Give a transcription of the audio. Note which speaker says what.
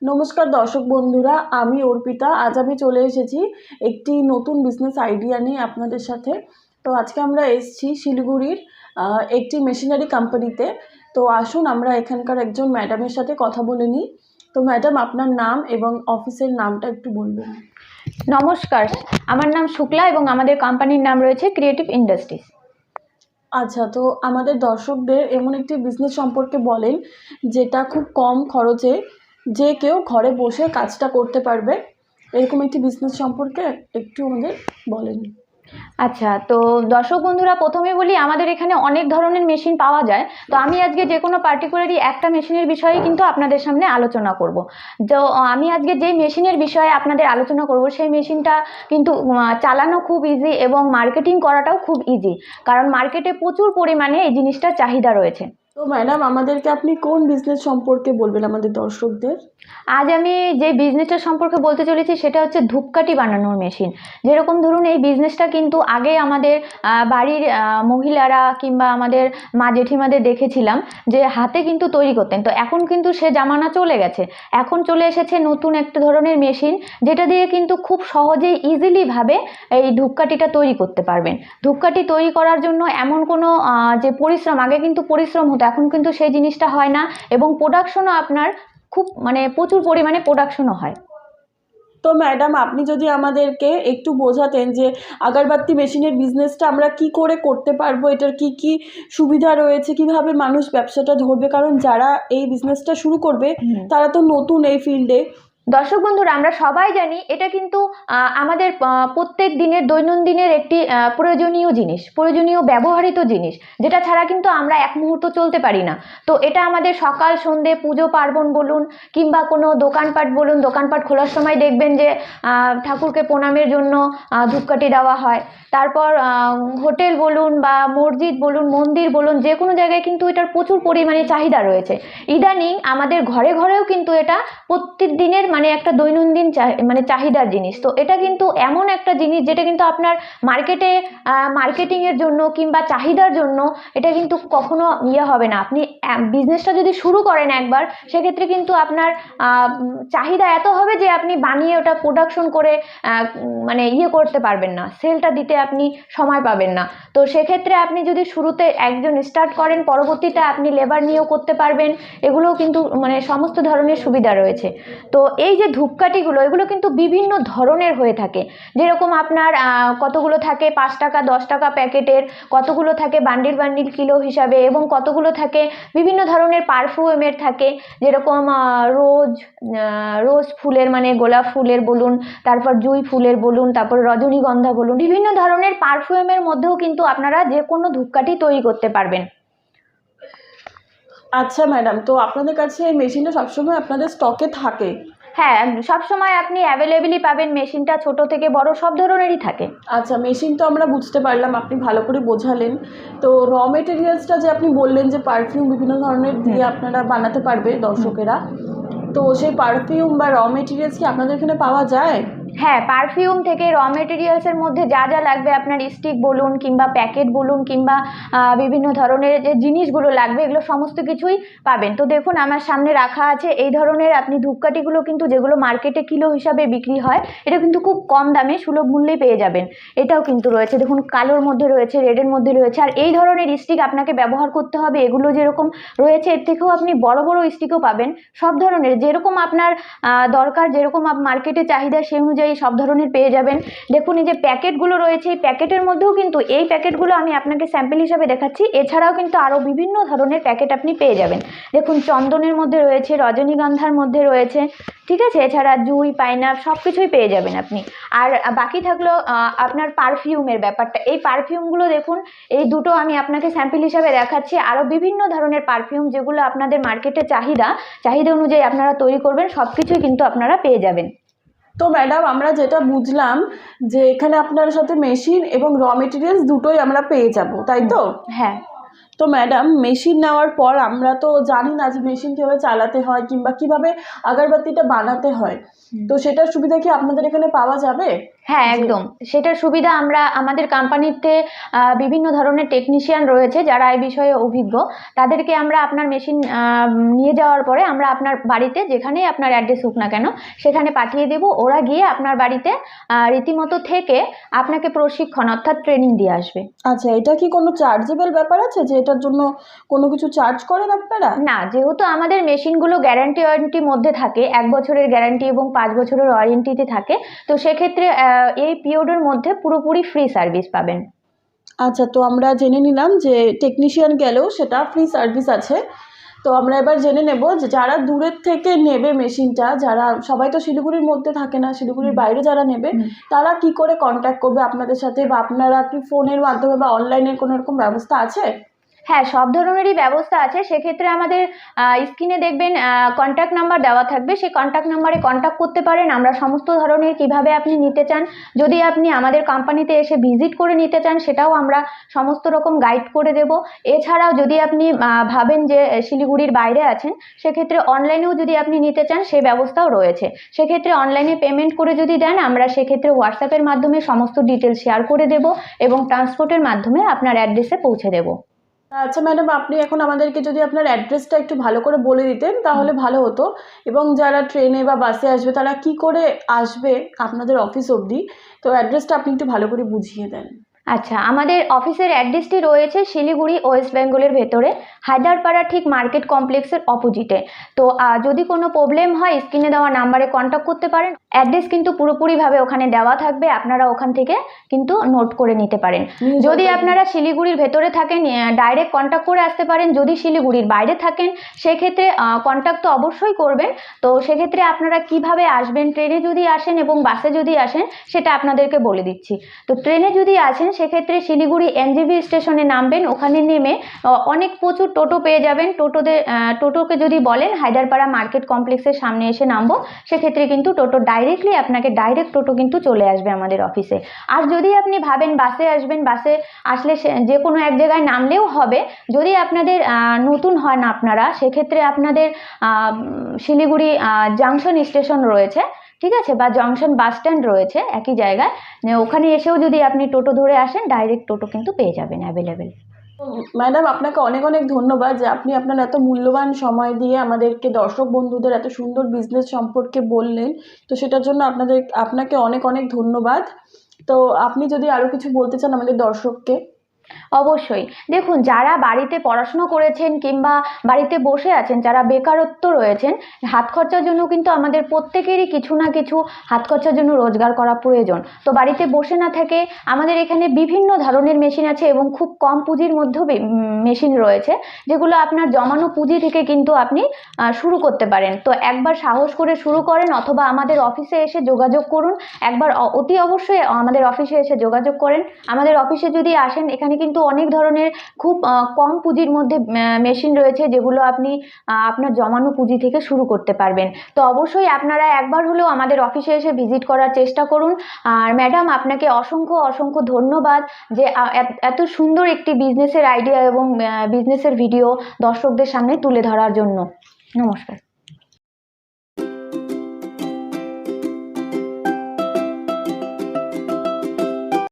Speaker 1: নমস্কার দর্শক বন্ধুরা, আমি অর্পিতা। আজ আমি চলে এসেছি একটি নতুন বিজনেস আইডিয়া নিয়ে আপনাদের সাথে। তো আজকে আমরা এসেছি শিলিগুড়ির একটি মেশিনারি কোম্পানিতে। তো আসুন আমরা এখানকার একজন ম্যাডামের সাথে কথা বলে নিই। তো ম্যাডাম, আপনার নাম এবং অফিসের নামটা একটু বলবেন।
Speaker 2: নমস্কার, আমার নাম শুক্লা এবং আমাদের কোম্পানির নাম রয়েছে ক্রিয়েটিভ ইন্ডাস্ট্রিজ।
Speaker 1: আচ্ছা, তো আমাদের দর্শকদের এমন একটি বিজনেস সম্পর্কে বলেন যেটা খুব কম খরচে যে কেউ ঘরে বসে কাজটা করতে পারবে, এরকম একটি বিজনেস সম্পর্কে একটু আমাদের বলেন।
Speaker 2: আচ্ছা, তো দর্শক বন্ধুরা, প্রথমে বলি আমাদের এখানে অনেক ধরনের মেশিন পাওয়া যায়। তো আমি আজকে যে কোনো পার্টিকুলারই একটা মেশিনের বিষয়ে কিন্তু আপনাদের সামনে আলোচনা করব। তো আমি আজকে যেই মেশিনের বিষয়ে আপনাদের আলোচনা করব সেই মেশিনটা কিন্তু চালানো খুব ইজি এবং মার্কেটিং করাটাও খুব ইজি, কারণ মার্কেটে প্রচুর পরিমাণে এই জিনিসটার চাহিদা রয়েছে।
Speaker 1: তো ম্যাডাম, আমাদেরকে আপনি কোন বিজনেস সম্পর্কে বলবেন আমাদের দর্শকদের?
Speaker 2: আজ আমি যে বিজনেসটা সম্পর্কে বলতে চলেছি সেটা হচ্ছে ধূপকাঠি বানানোর মেশিন। যেরকম ধরুন, এই বিজনেসটা কিন্তু আগে আমাদের বাড়ির মহিলারা কিংবা আমাদের মা জেঠিমাদের দেখেছিলাম যে হাতে কিন্তু তৈরি করতেন। তো এখন কিন্তু সে জামানা চলে গেছে। এখন চলে এসেছে নতুন একটা ধরনের মেশিন, যেটা দিয়ে কিন্তু খুব সহজেই ইজিলিভাবে এই ধূপকাঠিটা তৈরি করতে পারবেন। ধূপকাঠি তৈরি করার জন্য এমন কোনো যে পরিশ্রম, আগে কিন্তু পরিশ্রম হতো, এখন কিন্তু সেই জিনিসটা হয় না এবং প্রোডাকশনও আপনার খুব প্রচুর পরিমাণে প্রোডাকশনও হয়।
Speaker 1: তো ম্যাডাম, আপনি যদি আমাদেরকে একটু বোঝাতেন যে আগরবাতি মেশিনের বিজনেসটা আমরা কি করে করতে পারবো, এটার কি কি সুবিধা রয়েছে, কিভাবে মানুষ ব্যবসাটা ধরবে, কারণ যারা এই বিজনেসটা শুরু করবে তারা তো নতুন এই ফিল্ডে।
Speaker 2: দর্শক বন্ধুরা, আমরা সবাই জানি এটা কিন্তু আমাদের প্রত্যেক দিনের দৈনন্দিনের একটি প্রয়োজনীয় জিনিস, প্রয়োজনীয় ব্যবহৃত জিনিস, যেটা ছাড়া কিন্তু আমরা এক মুহূর্ত চলতে পারি না। তো এটা আমাদের সকাল সন্ধে পুজো পার্বণ বলুন কিংবা কোনো দোকানপাট বলুন, দোকানপাট খোলার সময় দেখবেন যে ঠাকুরকে প্রণামের জন্য ধূপকাঠি দেওয়া হয়। তারপর হোটেল বলুন বা মসজিদ বলুন, মন্দির বলুন, যে কোনো জায়গায় কিন্তু এটার প্রচুর পরিমাণে চাহিদা রয়েছে। ইদানিং আমাদের ঘরে ঘরেও কিন্তু এটা প্রত্যেক দিনের একটা দৈনন্দিন চাহিদার জিনিস। তো এটা কিন্তু এমন একটা জিনিস যেটা কিন্তু আপনার মার্কেটে মার্কেটিংয়ের জন্য কিংবা চাহিদার জন্য এটা কিন্তু কখনো হবে না। আপনি বিজনেসটা যদি শুরু করেন একবার, সেক্ষেত্রে কিন্তু আপনার চাহিদা এত হবে যে আপনি বানিয়ে ওটা প্রোডাকশন করে করতে পারবেন না, সেলটা দিতে আপনি সময় পাবেন না। তো সেক্ষেত্রে আপনি যদি শুরুতে একজন স্টার্ট করেন, পরবর্তীতে আপনি লেবার নিয়েও করতে পারবেন। এগুলোও কিন্তু সমস্ত ধরনের সুবিধা রয়েছে। তো এই যে ধূপকাঠিগুলো, এগুলো কিন্তু বিভিন্ন ধরনের হয়ে থাকে। যেরকম আপনার কতগুলো থাকে 5 টাকা 10 টাকা প্যাকেটের, কতগুলো থাকে বান্ডিল বান্ডিল কিলো হিসাবে, এবং কতগুলো থাকে বিভিন্ন ধরনের পারফিউমের থাকে। যেরকম রোজ ফুলের গোলাপ ফুলের বলুন, তারপর জুঁই ফুলের বলুন, তারপর রজনীগন্ধা বলুন, বিভিন্ন ধরনের পারফিউমের মধ্যেও কিন্তু আপনারা যে কোনো ধূপকাঠি তৈরি করতে পারবেন।
Speaker 1: আচ্ছা ম্যাডাম, তো আপনাদের কাছে এই মেশিনটা সবসময় আপনাদের স্টকে থাকে?
Speaker 2: হ্যাঁ, সবসময় আপনি অ্যাভেলেবেলই পাবেন। মেশিনটা ছোট থেকে বড় সব ধরনেরই থাকে।
Speaker 1: আচ্ছা, মেশিন তো আমরা বুঝতে পারলাম, আপনি ভালো করে বোঝালেন। তো র মেটেরিয়ালসটা যে আপনি বললেন যে পারফিউম বিভিন্ন ধরনের দিয়ে আপনারা বানাতে পারবে দর্শকেরা, তো সেই পারফিউম বা র মেটেরিয়ালস কি আপনাদের এখানে পাওয়া যায়?
Speaker 2: হ্যাঁ, পারফিউম থেকে র মেটেরিয়ালসের মধ্যে যা যা লাগবে, আপনার স্টিক বলুন কিংবা প্যাকেট বলুন কিংবা বিভিন্ন ধরনের যে জিনিসগুলো লাগবে, এগুলো সমস্ত কিছুই পাবেন। তো দেখুন, আমার সামনে রাখা আছে এই ধরনের আপনি ধূপকাঠিগুলো, কিন্তু যেগুলো মার্কেটে কিলো হিসাবে বিক্রি হয়, এটা কিন্তু খুব কম দামে সুলভ মূল্যে পেয়ে যাবেন। এটাও কিন্তু রয়েছে, দেখুন কালোর মধ্যে রয়েছে, রেডের মধ্যে রয়েছে। আর এই ধরনের স্টিক আপনাকে ব্যবহার করতে হবে, এগুলো যেরকম রয়েছে এর থেকেও আপনি বড় বড় স্টিকও পাবেন, সব ধরনের যেরকম আপনার দরকার, যেরকম মার্কেটে চাহিদা সেই অনুযায়ী সব ধরনের পেয়ে যাবেন। দেখুন, এই যে প্যাকেটগুলো রয়েছে, এই প্যাকেটের মধ্যেও কিন্তু, এই প্যাকেটগুলো আমি আপনাকে স্যাম্পল হিসাবে দেখাচ্ছি, এছাড়াও কিন্তু আরও বিভিন্ন ধরনের প্যাকেট আপনি পেয়ে যাবেন। দেখুন, চন্দনের মধ্যে রয়েছে, রজনীগন্ধার মধ্যে রয়েছে, ঠিক আছে, এছাড়া জুঁই পাইনাপ সব কিছুই পেয়ে যাবেন আপনি। আর বাকি থাকলো আপনার পারফিউমের ব্যাপারটা। এই পারফিউমগুলো দেখুন, এই দুটো আমি আপনাকে স্যাম্পল হিসাবে দেখাচ্ছি। আরও বিভিন্ন ধরনের পারফিউম, যেগুলো আপনাদের মার্কেটে চাহিদা অনুযায়ী আপনারা তৈরি করবেন, সব কিছুই কিন্তু আপনারা পেয়ে যাবেন।
Speaker 1: তো ম্যাডাম, আমরা যেটা বুঝলাম যে এখানে আপনার সাথে মেশিন এবং র মেটেরিয়ালস দুটোই আমরা পেয়ে যাব, তাই তো?
Speaker 2: হ্যাঁ।
Speaker 1: তো ম্যাডাম, মেশিন নেওয়ার পর আমরা তো জানি না যে মেশিন কীভাবে চালাতে হয় কিংবা কিভাবে আগরবাতিটা বানাতে হয়, তো সেটার সুবিধা কি আপনাদের এখানে পাওয়া যাবে?
Speaker 2: হ্যাঁ,
Speaker 1: যে
Speaker 2: একদম। সেটার সুবিধা আমরা আমাদের কোম্পানিতে বিভিন্ন ধরনের টেকনিশিয়ান রয়েছে যারা এই বিষয়ে অভিজ্ঞ। তাদেরকে আমরা আপনার মেশিন নিয়ে যাওয়ার পরে আমরা আপনার বাড়িতে যেখানেই আপনার অ্যাড্রেস হোক না কেন সেখানে পাঠিয়ে দেব। ওরা গিয়ে আপনার বাড়িতে রীতিমতো থেকে আপনাকে প্রশিক্ষণ অর্থাৎ ট্রেনিং দিয়ে আসবে।
Speaker 1: আচ্ছা, এটা কি কোনো চার্জেবল ব্যাপার আছে যে এটার জন্য কোনো কিছু চার্জ করেন আপনারা?
Speaker 2: না, যেহেতু আমাদের মেশিনগুলো গ্যারান্টি ওয়ারেন্টির মধ্যে থাকে, 1 বছরের গ্যারান্টি এবং 5 বছরের ওয়ারেন্টিতে থাকে, তো সেক্ষেত্রে এই পিরিয়ডের মধ্যে পুরোপুরি ফ্রি সার্ভিস পাবেন।
Speaker 1: আচ্ছা, তো আমরা জেনে নিলাম যে টেকনিশিয়ান গেলেও সেটা ফ্রি সার্ভিস আছে। তো আমরা এবার জেনে নেব যে যারা দূরের থেকে নেবে মেশিনটা, যারা সবাই তো শিলিগুড়ির মধ্যে থাকে না, শিলিগুড়ির বাইরে যারা নেবে তারা কি করে কন্ট্যাক্ট করবে আপনাদের সাথে, বা আপনারা কি ফোনের মাধ্যমে বা অনলাইনের কোনো এরকম ব্যবস্থা আছে?
Speaker 2: হ্যাঁ, সব ধরনেরই ব্যবস্থা আছে। সেক্ষেত্রে আমাদের স্ক্রিনে দেখবেন কন্ট্যাক্ট নাম্বার দেওয়া থাকবে। সেই কন্ট্যাক্ট নাম্বারে কন্ট্যাক্ট করতে পারেন। আমরা সমস্ত ধরনের কিভাবে আপনি নিতে চান, যদি আপনি আমাদের কোম্পানিতে এসে ভিজিট করে নিতে চান সেটাও আমরা সমস্ত রকম গাইড করে দেব। এছাড়াও যদি আপনি ভাবেন যে শিলিগুড়ির বাইরে আছেন, সেক্ষেত্রে অনলাইনেও যদি আপনি নিতে চান সেই ব্যবস্থাও রয়েছে। সেক্ষেত্রে অনলাইনে পেমেন্ট করে যদি দেন, আমরা সেক্ষেত্রে হোয়াটসঅ্যাপের মাধ্যমে সমস্ত ডিটেলস শেয়ার করে দেব এবং ট্রান্সপোর্টের মাধ্যমে আপনার অ্যাড্রেসে পৌঁছে দেব।
Speaker 1: আচ্ছা ম্যাডাম, আপনি এখন আমাদেরকে যদি আপনার অ্যাড্রেসটা একটু ভালো করে বলে দিতেন তাহলে ভালো হতো, এবং যারা ট্রেনে বা বাসে আসবে তারা কি করে আসবে আপনাদের অফিস অবধি, তো অ্যাড্রেসটা আপনি একটু ভালো করে বুঝিয়ে দেন।
Speaker 2: আচ্ছা, আমাদের অফিসের অ্যাড্রেসটি রয়েছে শিলিগুড়ি ওয়েস্ট বেঙ্গলের ভেতরে, হায়দারপাড়া ঠিক মার্কেট কমপ্লেক্সের অপোজিটে। তো যদি কোনো প্রবলেম হয় স্ক্রিনে দেওয়া নাম্বারে কন্ট্যাক্ট করতে পারেন। অ্যাড্রেস কিন্তু পুরোপুরিভাবে ওখানে দেওয়া থাকবে, আপনারা ওখান থেকে কিন্তু নোট করে নিতে পারেন। যদি আপনারা শিলিগুড়ির ভেতরে থাকেন ডাইরেক্ট কন্ট্যাক্ট করে আসতে পারেন, যদি শিলিগুড়ির বাইরে থাকেন সেক্ষেত্রে কন্ট্যাক্ট তো অবশ্যই করবেন। তো সেক্ষেত্রে আপনারা কিভাবে আসবেন, ট্রেনে যদি আসেন এবং বাসে যদি আসেন সেটা আপনাদেরকে বলে দিচ্ছি। তো ট্রেনে যদি আসেন সেক্ষেত্রে শিলিগুড়ি এনজেপি স্টেশনে নামবেন। ওখানে নেমে অনেক প্রচুর টোটো পেয়ে যাবেন। টোটোকে যদি বলেন হায়দারপাড়া মার্কেট কমপ্লেক্সের সামনে এসে নামবো, সেক্ষেত্রে কিন্তু টোটো ডাইরেক্টলি আপনাকে ডাইরেক্ট টোটো কিন্তু চলে আসবে আমাদের অফিসে। আর যদি আপনি ভাবেন বাসে আসবেন, বাসে আসলে যে কোনো এক জায়গায় নামলেও হবে। যদি আপনাদের নতুন হন আপনারা, সেক্ষেত্রে আপনাদের শিলিগুড়ি জাংশন স্টেশন রয়েছে, ঠিক আছে, বা জংশন বাস স্ট্যান্ড রয়েছে একই জায়গায়, ওখানে এসেও যদি আপনি টোটো ধরে আসেন ডাইরেক্ট টোটো কিন্তু পেয়ে যাবেন অ্যাভেলেবেল।
Speaker 1: ম্যাডাম, আপনাকে অনেক অনেক ধন্যবাদ যে আপনি আপনার এত মূল্যবান সময় দিয়ে আমাদেরকে দর্শক বন্ধুদের এত সুন্দর বিজনেস সম্পর্কে বললেন। তো সেটার জন্য আপনাকে অনেক অনেক ধন্যবাদ। তো আপনি যদি আরও কিছু বলতে চান আমাদের দর্শককে।
Speaker 2: অবশ্যই, দেখুন, যারা বাড়িতে পড়াশুনো করেছেন কিংবা বাড়িতে বসে আছেন, যারা বেকারত্ব রয়েছেন, হাত খরচার জন্য কিন্তু আমাদের প্রত্যেকেরই কিছু না কিছু হাত খরচার জন্য রোজগার করা প্রয়োজন। তো বাড়িতে বসে না থেকে আমাদের এখানে বিভিন্ন ধরনের মেশিন আছে এবং খুব কম পুঁজির মধ্যেও মেশিন রয়েছে, যেগুলো আপনার জমানো পুঁজি থেকে কিন্তু আপনি শুরু করতে পারেন। তো একবার সাহস করে শুরু করেন, অথবা আমাদের অফিসে এসে যোগাযোগ করুন। একবার অতি অবশ্যই আমাদের অফিসে এসে যোগাযোগ করেন। আমাদের অফিসে যদি আসেন, এখানে কিন্তু অনেক ধরনের খুব কম পুঁজির মধ্যে মেশিন রয়েছে, যেগুলো আপনি আপনার জমানো পুঁজি থেকে শুরু করতে পারবেন। তো অবশ্যই আপনারা একবার হলেও আমাদের অফিসে এসে ভিজিট করার চেষ্টা করুন। আর ম্যাডাম, আপনাকে অসংখ্য অসংখ্য ধন্যবাদ যে এত সুন্দর একটি বিজনেসের আইডিয়া এবং বিজনেসের ভিডিও দর্শকদের সামনে তুলে ধরার জন্য। নমস্কার।